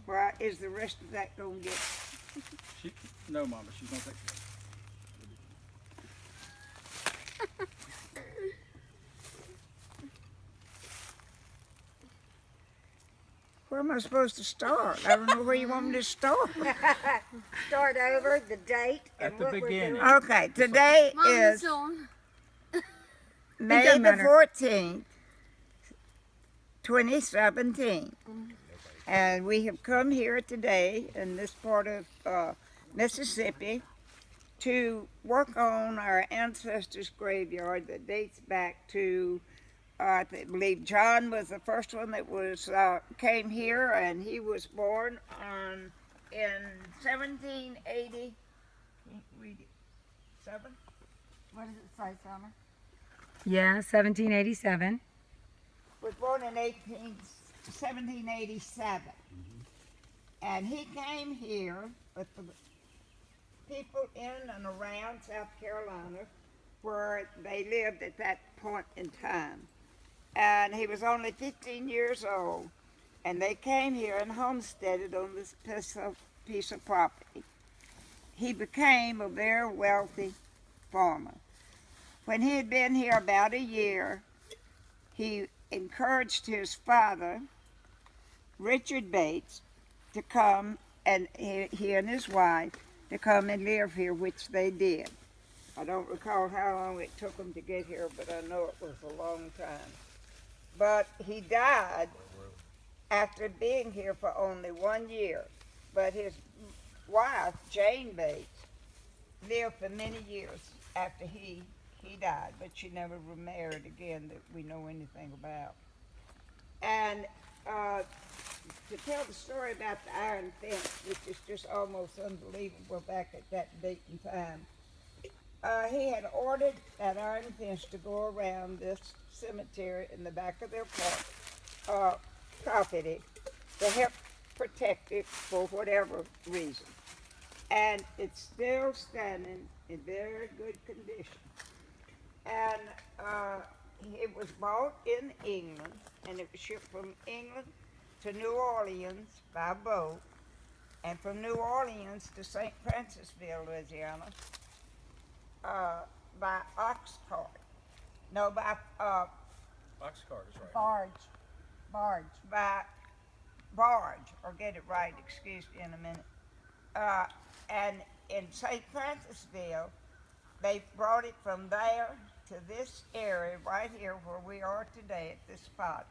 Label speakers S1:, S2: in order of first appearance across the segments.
S1: Well, is the rest of that going to get?
S2: No, Mama, she's gonna take it.
S1: Where am I supposed to start? I don't know where you want me to start.
S3: Start over the date
S2: At
S3: and
S2: the
S3: what
S2: beginning.
S3: we're doing.
S1: Okay, today
S4: Mom,
S1: is
S4: still on.
S1: May
S5: doesn't
S1: the
S5: matter.
S1: 14th, 2017. And we have come here today in this part of Mississippi to work on our ancestors' graveyard that dates back to, I believe John was the first one that was came here, and he was born in 1780. Can you read it? 7?
S3: What does it say, Summer?
S5: Yeah, 1787.
S1: Was born in 1787. And he came here with the people in and around South Carolina where they lived at that point in time. And he was only 15 years old. And they came here and homesteaded on this piece of property. He became a very wealthy farmer. When he had been here about a year, he encouraged his father, Richard Bates, to come, and he and his wife to come and live here, which they did. I don't recall how long it took them to get here, but I know it was a long time. But he died after being here for only 1 year. But his wife, Jane Bates, lived for many years after he died, but she never remarried again that we know anything about. And to tell the story about the iron fence, which is just almost unbelievable back at that date and time, he had ordered that iron fence to go around this cemetery in the back of their property to help protect it for whatever reason. And it's still standing in very good condition. And it was bought in England, and it was shipped from England to New Orleans by boat, and from New Orleans to St. Francisville, Louisiana, by ox cart. No, by
S2: Box card is right.
S3: Barge.
S1: by barge, or get it right, excuse me in a minute. And in St. Francisville, they brought it from there to this area right here where we are today at this spot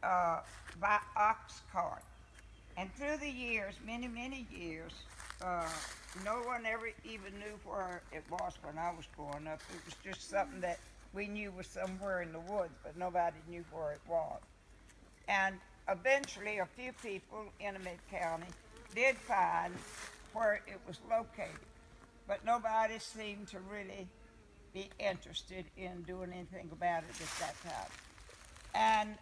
S1: by ox cart. And through the years, many, many years, no one ever even knew where it was when I was growing up. It was just something that we knew was somewhere in the woods, but nobody knew where it was. And eventually, a few people in Emmet County did find where it was located, but nobody seemed to really be interested in doing anything about it at that time. And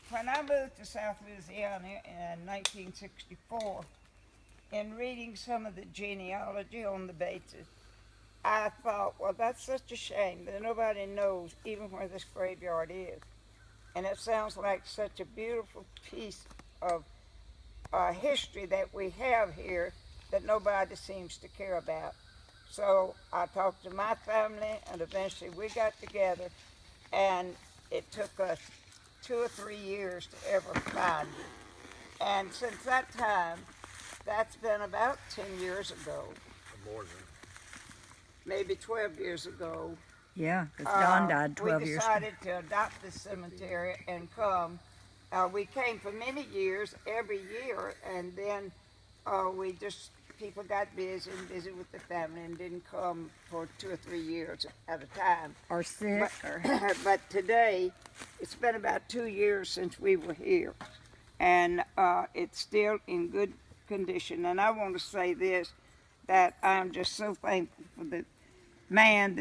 S1: when I moved to South Louisiana in 1964, in reading some of the genealogy on the Bateses, I thought, well, that's such a shame that nobody knows even where this graveyard is. And it sounds like such a beautiful piece of history that we have here that nobody seems to care about. So I talked to my family, and eventually we got together, and it took us 2 or 3 years to ever find it. And since that time, that's been about 10 years ago,
S2: More than.
S1: maybe 12 years ago.
S5: Yeah, because Don died
S1: We
S5: 12 years ago.
S1: decided to adopt this cemetery and come. We came for many years, every year, and then people got busy with the family and didn't come for 2 or 3 years at a time.
S5: Or sick.
S1: But today, it's been about 2 years since we were here, and it's still in good condition. And I want to say this, that I'm just so thankful for the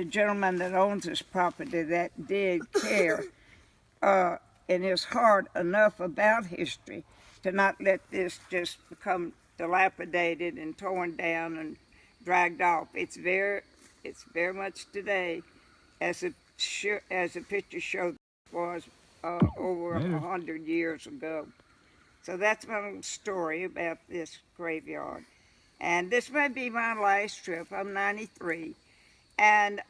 S1: gentleman that owns this property that did care in his heart enough about history to not let this just become dilapidated and torn down and dragged off. It's very much today as a picture shows was over 100 years ago. So that's my little story about this graveyard. And this may be my last trip. I'm 93.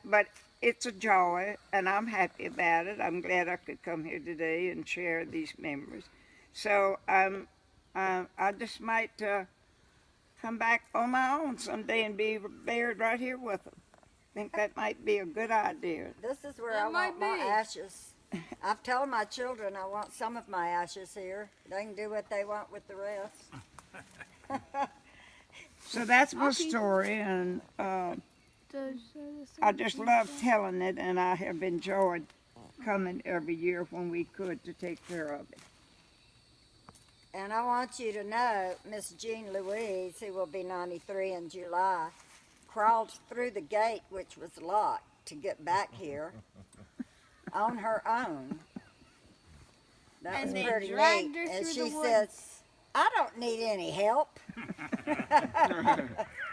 S1: But it's a joy, and I'm happy about it. I'm glad I could come here today and share these memories. So I just might come back on my own someday and be buried right here with them. I think that might be a good idea.
S3: This is where I want my ashes. I've told my children I want some of my ashes here. They can do what they want with the rest.
S1: So that's my story, and I just love telling it, and I have enjoyed coming every year when we could to take care of it.
S3: And I want you to know, Miss Jean Louise, who will be 93 in July, crawled through the gate, which was locked, to get back here on her own. That
S4: And
S3: was
S4: they
S3: pretty
S4: dragged
S3: neat.
S4: her
S3: And
S4: through
S3: she
S4: the woods.
S3: says, I don't need any help.